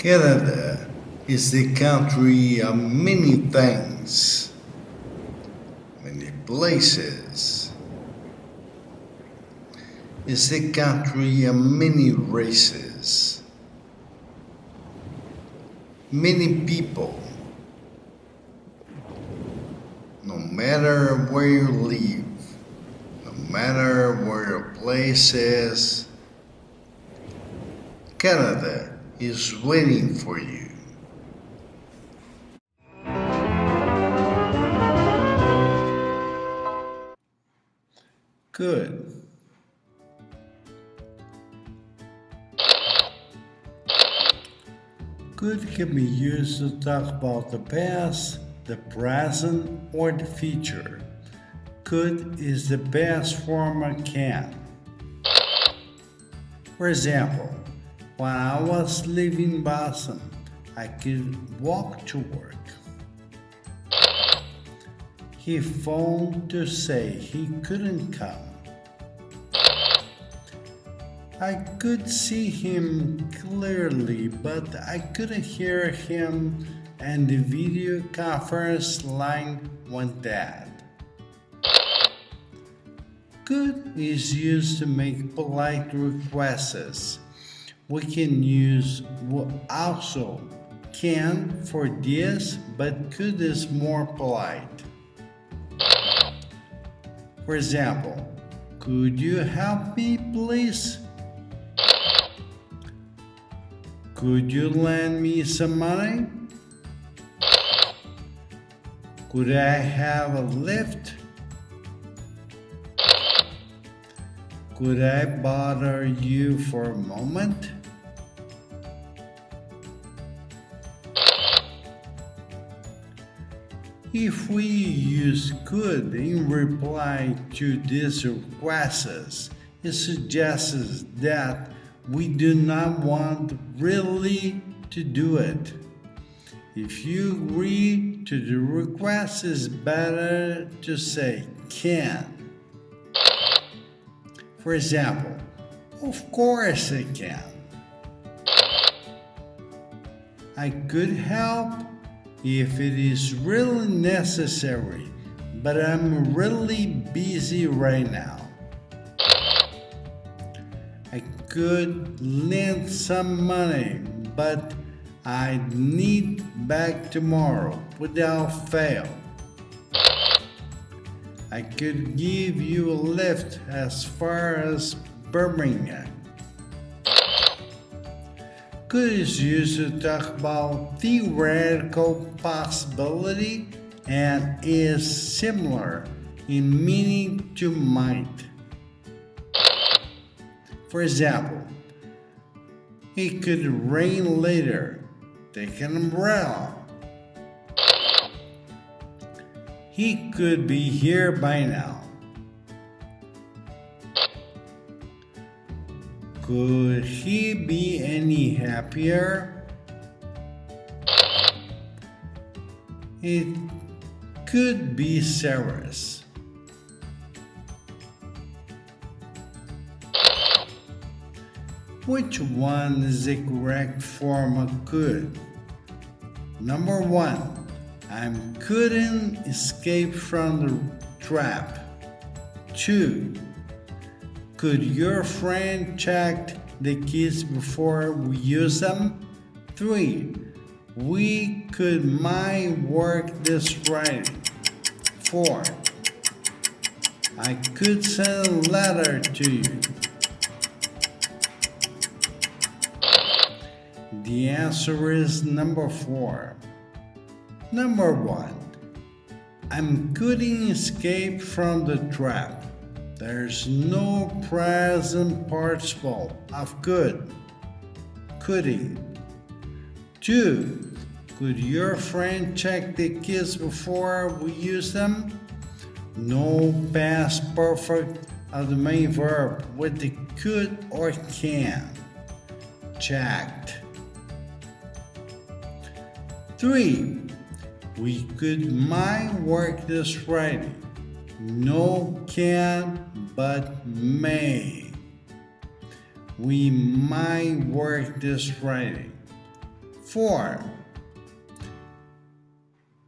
Canada is the country of many things, many places. It's the country of many races, many people. No matter where you live, no matter where your place is, Canada is waiting for you. Good. Good can be used to talk about the past, the present, or the future. Could is the best form of can. For example, when I was living in Boston, I could walk to work. He phoned to say he couldn't come. I could see him clearly, but I couldn't hear him, and the video conference line went dead. Could is used to make polite requests. We can use also can for this, but could is more polite. For example, could you help me, please? Could you lend me some money? Could I have a lift? Could I bother you for a moment? If we use could in reply to these requests, it suggests that we do not want really to do it. If you agree to the request, it's better to say can. For example, of course I can. I could help if it is really necessary, but I'm really busy right now. I could lend some money, but I need back tomorrow without fail. I could give you a lift as far as Birmingham. Could is used to talk about theoretical possibility and is similar in meaning to might. For example, it could rain later. Take an umbrella. He could be here by now. Could he be any happier? It could be serious. Which one is the correct form of could? Number 1. I couldn't escape from the trap. 2. Could your friend check the keys before we use them? 3. We could my work this Friday. 4. I could send a letter to you. The answer is number 4. Number 1. I couldn't escape from the trap. There's no present participle of could. Couldn't. 2. Could your friend check the keys before we use them? No past perfect of the main verb with the could or can. Checked. 3. We could my work this Friday. No can, but may. We might work this Friday. 4.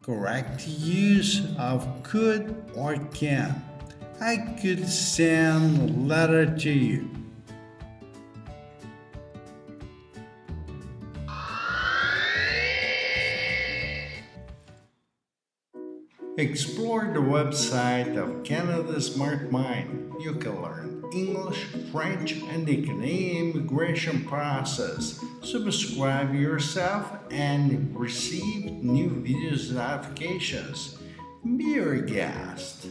Correct use of could or can. I could send a letter to you. Explore the website of Canada Smart Mind. You can learn English, French, and the Canadian immigration process. Subscribe yourself and receive new videos notifications. Be your guest.